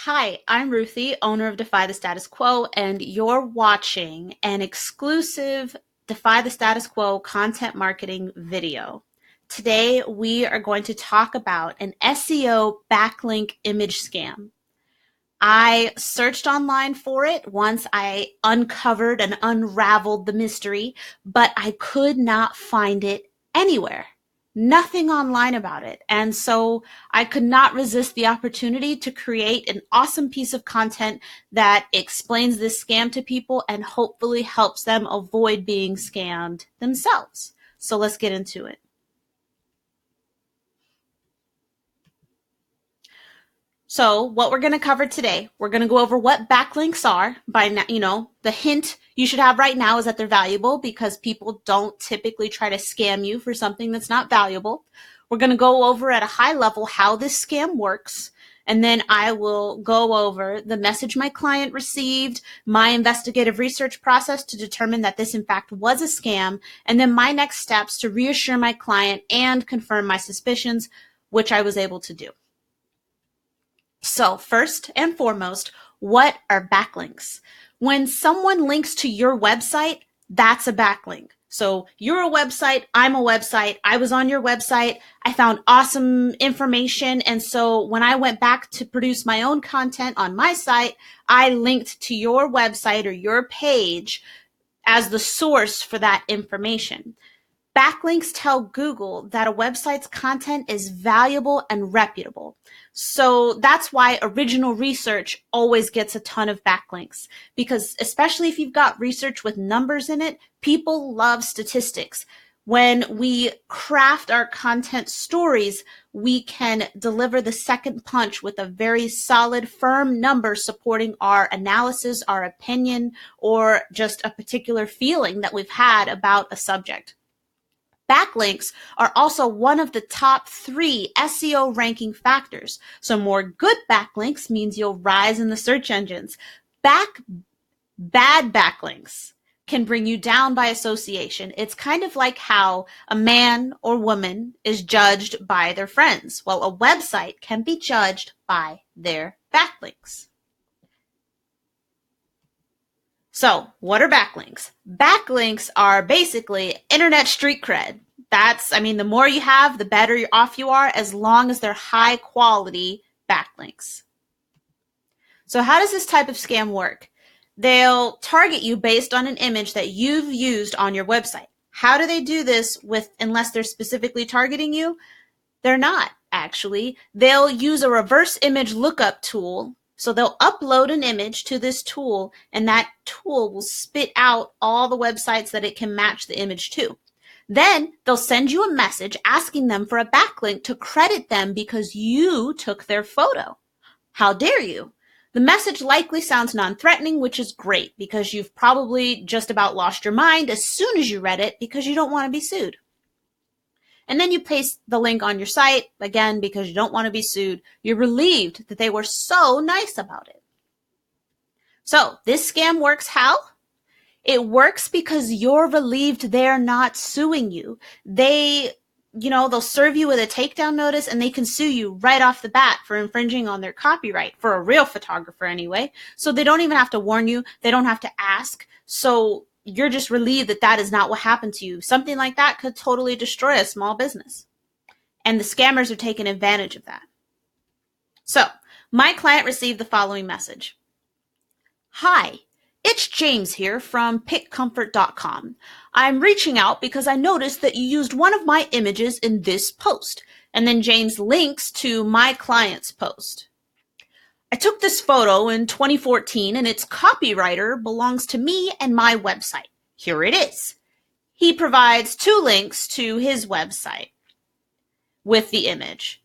Hi, I'm Ruthie, owner of Defy the Status Quo, and you're watching an exclusive Defy the Status Quo content marketing video. Today, we are going to talk about an SEO backlink image scam. I searched online for it once I uncovered and unraveled the mystery, but I could not find it anywhere. Nothing online about it. And so I could not resist the opportunity to create an awesome piece of content that explains this scam to people and hopefully helps them avoid being scammed themselves. So let's get into it. So what we're going to cover today, we're going to go over what backlinks are. The hint you should have right now is that they're valuable because people don't typically try to scam you for something that's not valuable. We're going to go over at a high level how this scam works. And then I will go over the message my client received, my investigative research process to determine that this in fact was a scam, and then my next steps to reassure my client and confirm my suspicions, which I was able to do. So first and foremost, what are backlinks? When someone links to your website, that's a backlink. So you're a website, I'm a website, I was on your website, I found awesome information, and so when I went back to produce my own content on my site, I linked to your website or your page as the source for that information. Backlinks tell Google that a website's content is valuable and reputable. So that's why original research always gets a ton of backlinks, because especially if you've got research with numbers in it, people love statistics. When we craft our content stories, we can deliver the second punch with a very solid, firm number supporting our analysis, our opinion, or just a particular feeling that we've had about a subject. Backlinks are also one of the top 3 SEO ranking factors. So more good backlinks means you'll rise in the search engines. Bad backlinks can bring you down by association. It's kind of like how a man or woman is judged by their friends. Well, a website can be judged by their backlinks. So what are backlinks? Backlinks are basically internet street cred. The more you have, the better off you are, as long as they're high quality backlinks. So how does this type of scam work? They'll target you based on an image that you've used on your website. How do they do this unless they're specifically targeting you? They're not, actually. They'll use a reverse image lookup tool. So they'll upload an image to this tool, and that tool will spit out all the websites that it can match the image to. Then they'll send you a message asking them for a backlink to credit them because you took their photo. How dare you? The message likely sounds non-threatening, which is great because you've probably just about lost your mind as soon as you read it because you don't want to be sued. And then you paste the link on your site, again, because you don't want to be sued. You're relieved that they were so nice about it. So this scam works how? It works because you're relieved they're not suing you. They'll serve you with a takedown notice and they can sue you right off the bat for infringing on their copyright, for a real photographer anyway. So they don't even have to warn you. They don't have to ask. So you're just relieved that that is not what happened to you. Something like that could totally destroy a small business. And the scammers are taking advantage of that. So my client received the following message. Hi, it's James here from pickcomfort.com. I'm reaching out because I noticed that you used one of my images in this post. And then James links to my client's post. I took this photo in 2014 and its copywriter belongs to me and my website. Here it is. He provides 2 links to his website with the image.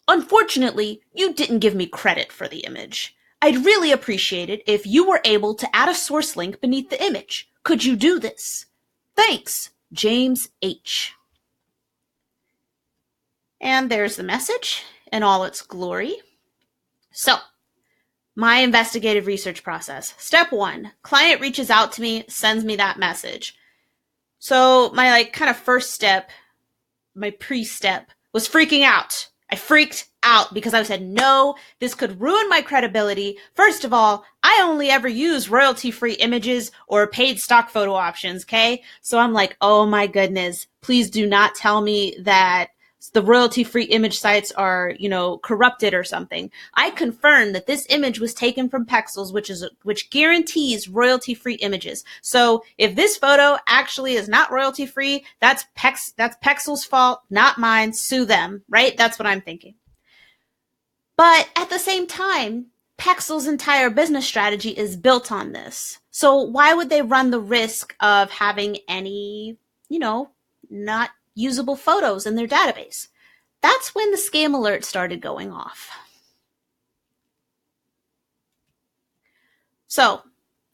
Unfortunately, you didn't give me credit for the image. I'd really appreciate it if you were able to add a source link beneath the image. Could you do this? Thanks, James H. And there's the message in all its glory. So, my investigative research process. Step 1, client reaches out to me, sends me that message. So my first step, my pre-step was freaking out I freaked out because I said, no, this could ruin my credibility. First of all, I only ever use royalty-free images or paid stock photo options, okay? So I'm like, oh my goodness, please do not tell me that the royalty-free image sites are, corrupted or something. I confirmed that this image was taken from Pexels, which guarantees royalty-free images. So if this photo actually is not royalty-free, that's Pexels' fault, not mine. Sue them, right? That's what I'm thinking. But at the same time, Pexels' entire business strategy is built on this. So why would they run the risk of having any, not usable photos in their database? That's when the scam alert started going off. So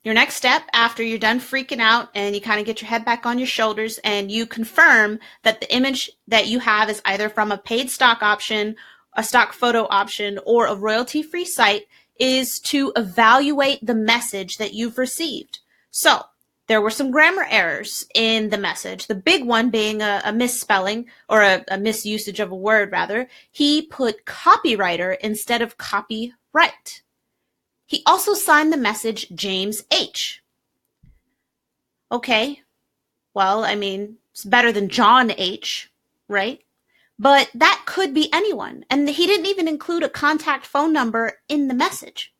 your next step after you're done freaking out and you kind of get your head back on your shoulders and you confirm that the image that you have is either from a paid stock option, a stock photo option, or a royalty-free site is to evaluate the message that you've received. So there were some grammar errors in the message. The big one being a misspelling or a misusage of a word, rather. He put copywriter instead of copyright. He also signed the message James H. Okay, well, it's better than John H., right? But that could be anyone. And he didn't even include a contact phone number in the message.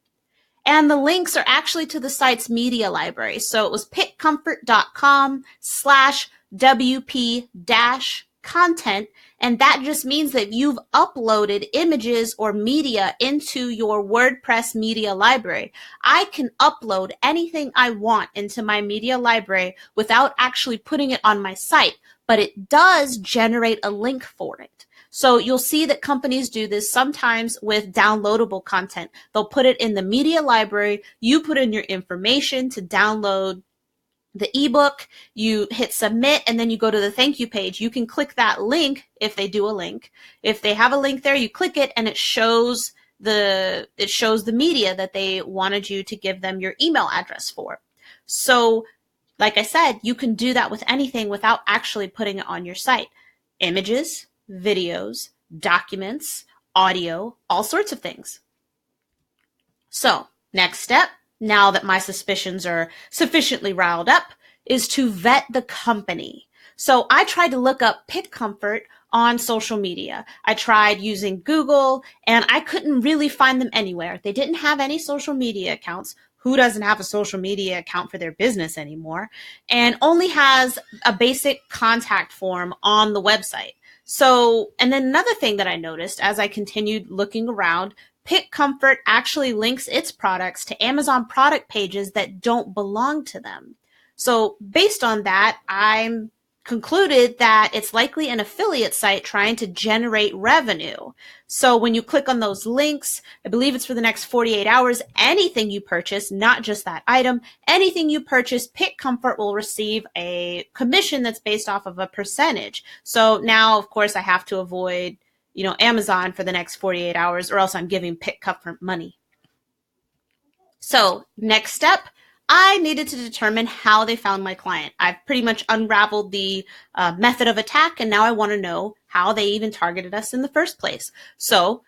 And the links are actually to the site's media library. So it was pitcomfort.com/WP-content. And that just means that you've uploaded images or media into your WordPress media library. I can upload anything I want into my media library without actually putting it on my site, but it does generate a link for it. So you'll see that companies do this sometimes with downloadable content. They'll put it in the media library. You put in your information to download the ebook, you hit submit, and then you go to the thank you page. You can click that link if they do a link. If they have a link there, you click it and it shows the media that they wanted you to give them your email address for. So like I said, you can do that with anything without actually putting it on your site. Images, videos, documents, audio, all sorts of things. So next step, now that my suspicions are sufficiently riled up, is to vet the company. So I tried to look up PitComfort on social media. I tried using Google and I couldn't really find them anywhere. They didn't have any social media accounts. Who doesn't have a social media account for their business anymore? And only has a basic contact form on the website. So, and then another thing that I noticed as I continued looking around, PitComfort actually links its products to Amazon product pages that don't belong to them. So based on that, I'm concluded that it's likely an affiliate site trying to generate revenue. So when you click on those links, I believe it's for the next 48 hours, anything you purchase, not just that item, anything you purchase, PitComfort will receive a commission that's based off of a percentage. So now, of course, I have to avoid, Amazon for the next 48 hours or else I'm giving PitComfort money. So next step, I needed to determine how they found my client. I've pretty much unraveled the method of attack, and now I want to know how they even targeted us in the first place. So,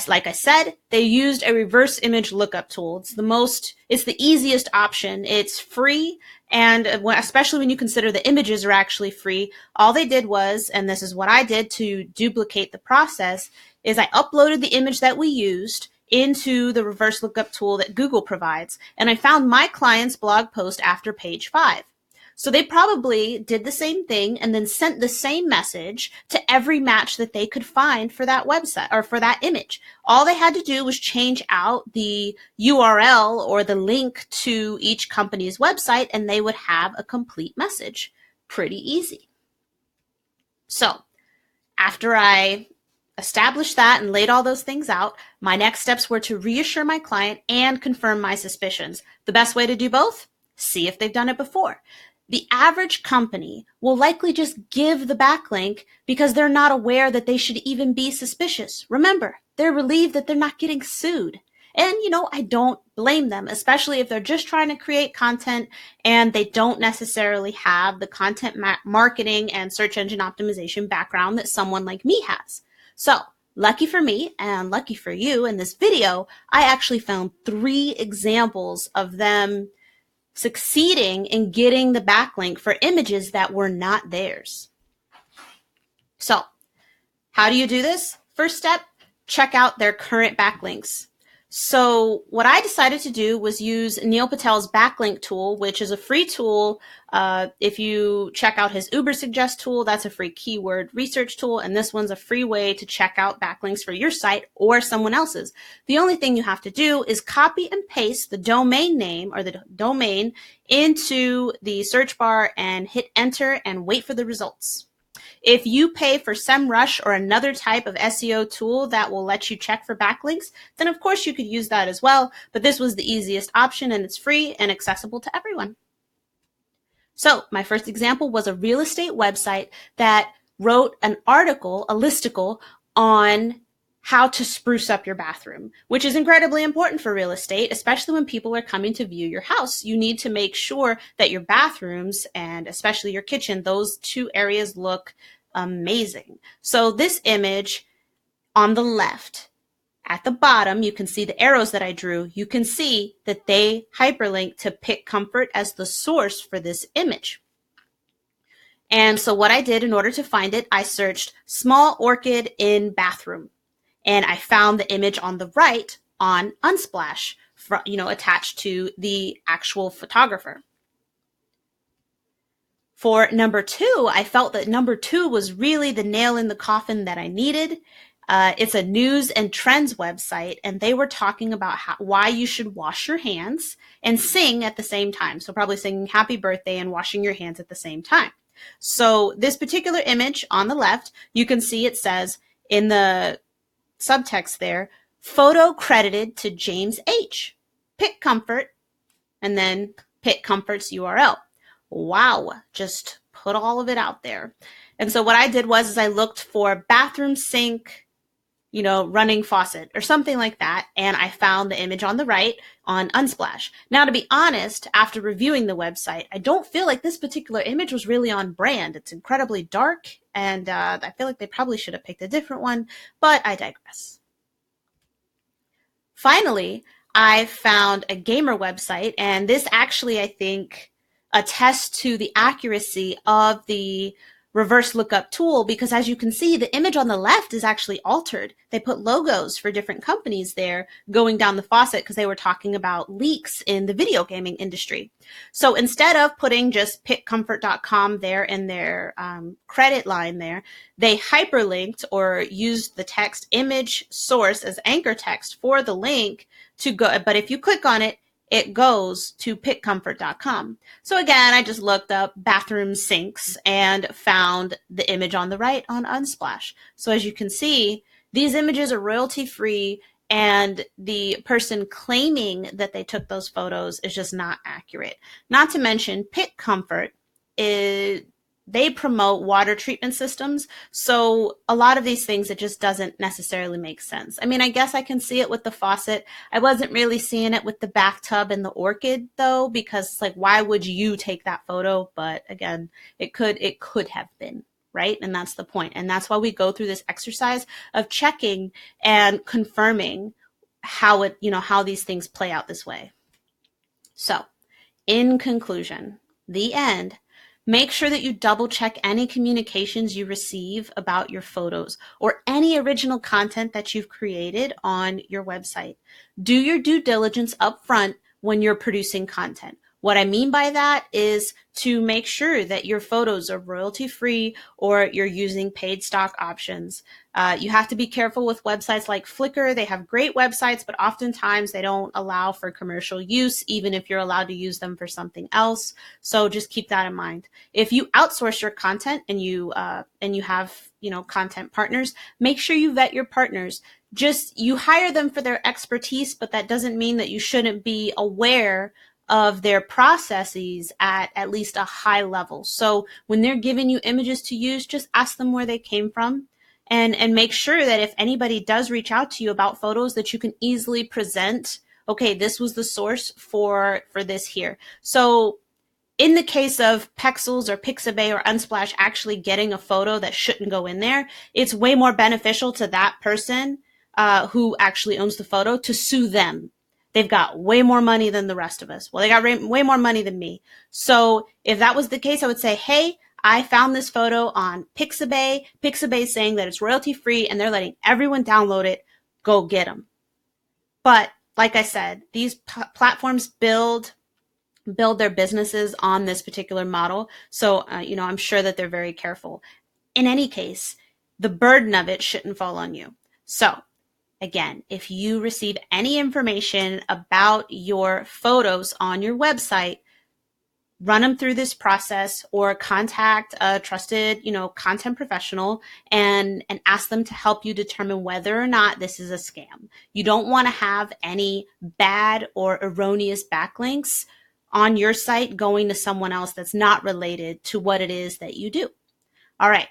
like I said, they used a reverse image lookup tool. It's the easiest option. It's free, and especially when you consider the images are actually free, all they did was, and this is what I did to duplicate the process, is I uploaded the image that we used into the reverse lookup tool that Google provides, and I found my client's blog post after page 5. So they probably did the same thing and then sent the same message to every match that they could find for that website or for that image. All they had to do was change out the URL or the link to each company's website and they would have a complete message. Pretty easy. So after I established that and laid all those things out, my next steps were to reassure my client and confirm my suspicions. The best way to do both? See if they've done it before. The average company will likely just give the backlink because they're not aware that they should even be suspicious. Remember, they're relieved that they're not getting sued. And, I don't blame them, especially if they're just trying to create content and they don't necessarily have the content marketing and search engine optimization background that someone like me has. So Lucky for me and lucky for you, in this video, I actually found 3 examples of them succeeding in getting the backlink for images that were not theirs. So, how do you do this? First step, check out their current backlinks. So what I decided to do was use Neil Patel's backlink tool, which is a free tool. If you check out his Uber Suggest tool, that's a free keyword research tool. And this one's a free way to check out backlinks for your site or someone else's. The only thing you have to do is copy and paste the domain name or the domain into the search bar and hit enter and wait for the results. If you pay for SEMrush or another type of SEO tool that will let you check for backlinks, then of course you could use that as well, but this was the easiest option and it's free and accessible to everyone. So my first example was a real estate website that wrote an article, a listicle, on how to spruce up your bathroom, which is incredibly important for real estate, especially when people are coming to view your house. You need to make sure that your bathrooms and especially your kitchen, those 2 areas look amazing. So this image on the left, at the bottom, you can see the arrows that I drew. You can see that they hyperlink to Pick Comfort as the source for this image. And so what I did in order to find it, I searched small orchid in bathroom. And I found the image on the right on Unsplash, attached to the actual photographer. For number 2, I felt that number 2 was really the nail in the coffin that I needed. It's a news and trends website, and they were talking about why you should wash your hands and sing at the same time. So probably singing happy birthday and washing your hands at the same time. So this particular image on the left, you can see it says in the subtext there, photo credited to James H. Pick Comfort, and then Pick Comfort's URL. Wow, just put all of it out there. And so what I did was I looked for bathroom sink, running faucet or something like that. And I found the image on the right on Unsplash. Now, to be honest, after reviewing the website, I don't feel like this particular image was really on brand. It's incredibly dark, and I feel like they probably should have picked a different one, but I digress. Finally, I found a gamer website, and this actually, I think, attests to the accuracy of the reverse lookup tool, because as you can see, the image on the left is actually altered. They put logos for different companies there going down the faucet because they were talking about leaks in the video gaming industry. So instead of putting just pickcomfort.com there in their credit line there, they hyperlinked or used the text image source as anchor text for the link to go. But if you click on it, it goes to pickcomfort.com. So again, I just looked up bathroom sinks and found the image on the right on Unsplash. So as you can see, these images are royalty free, and the person claiming that they took those photos is just not accurate. Not to mention, Pick Comfort they promote water treatment systems. So a lot of these things, it just doesn't necessarily make sense. I mean, I guess I can see it with the faucet. I wasn't really seeing it with the bathtub and the orchid though, because like, why would you take that photo? But again, it could have been, right? And that's the point. And that's why we go through this exercise of checking and confirming how how these things play out this way. So in conclusion, the end, make sure that you double check any communications you receive about your photos or any original content that you've created on your website. Do your due diligence up front when you're producing content. What I mean by that is to make sure that your photos are royalty free or you're using paid stock options. You have to be careful with websites like Flickr. They have great websites, but oftentimes they don't allow for commercial use, even if you're allowed to use them for something else. So just keep that in mind. If you outsource your content and you have content partners, make sure you vet your partners. You hire them for their expertise, but that doesn't mean that you shouldn't be aware of their processes at least a high level. So when they're giving you images to use, just ask them where they came from, and make sure that if anybody does reach out to you about photos, that you can easily present, okay, this was the source for this here. So in the case of Pexels or Pixabay or Unsplash actually getting a photo that shouldn't go in there, it's way more beneficial to that person who actually owns the photo to sue them. They've got way more money than the rest of us. Well, they got way more money than me. So if that was the case, I would say, hey, I found this photo on Pixabay. Pixabay saying that it's royalty free and they're letting everyone download it. Go get them. But like I said, these platforms build their businesses on this particular model. So, I'm sure that they're very careful. In any case, the burden of it shouldn't fall on you. So, again, if you receive any information about your photos on your website, run them through this process or contact a trusted, content professional and ask them to help you determine whether or not this is a scam. You don't want to have any bad or erroneous backlinks on your site going to someone else that's not related to what it is that you do. All right.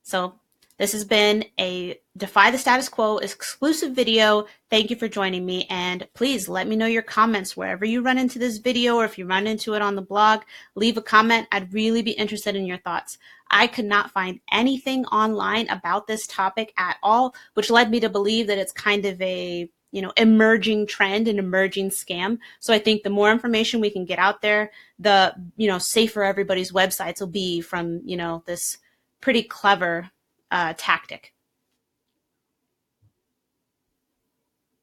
So this has been a Defy the Status Quo exclusive video. Thank you for joining me. And please let me know your comments wherever you run into this video, or if you run into it on the blog, leave a comment. I'd really be interested in your thoughts. I could not find anything online about this topic at all, which led me to believe that it's kind of a emerging trend, an emerging scam. So I think the more information we can get out there, the, safer everybody's websites will be from, this pretty clever tactic.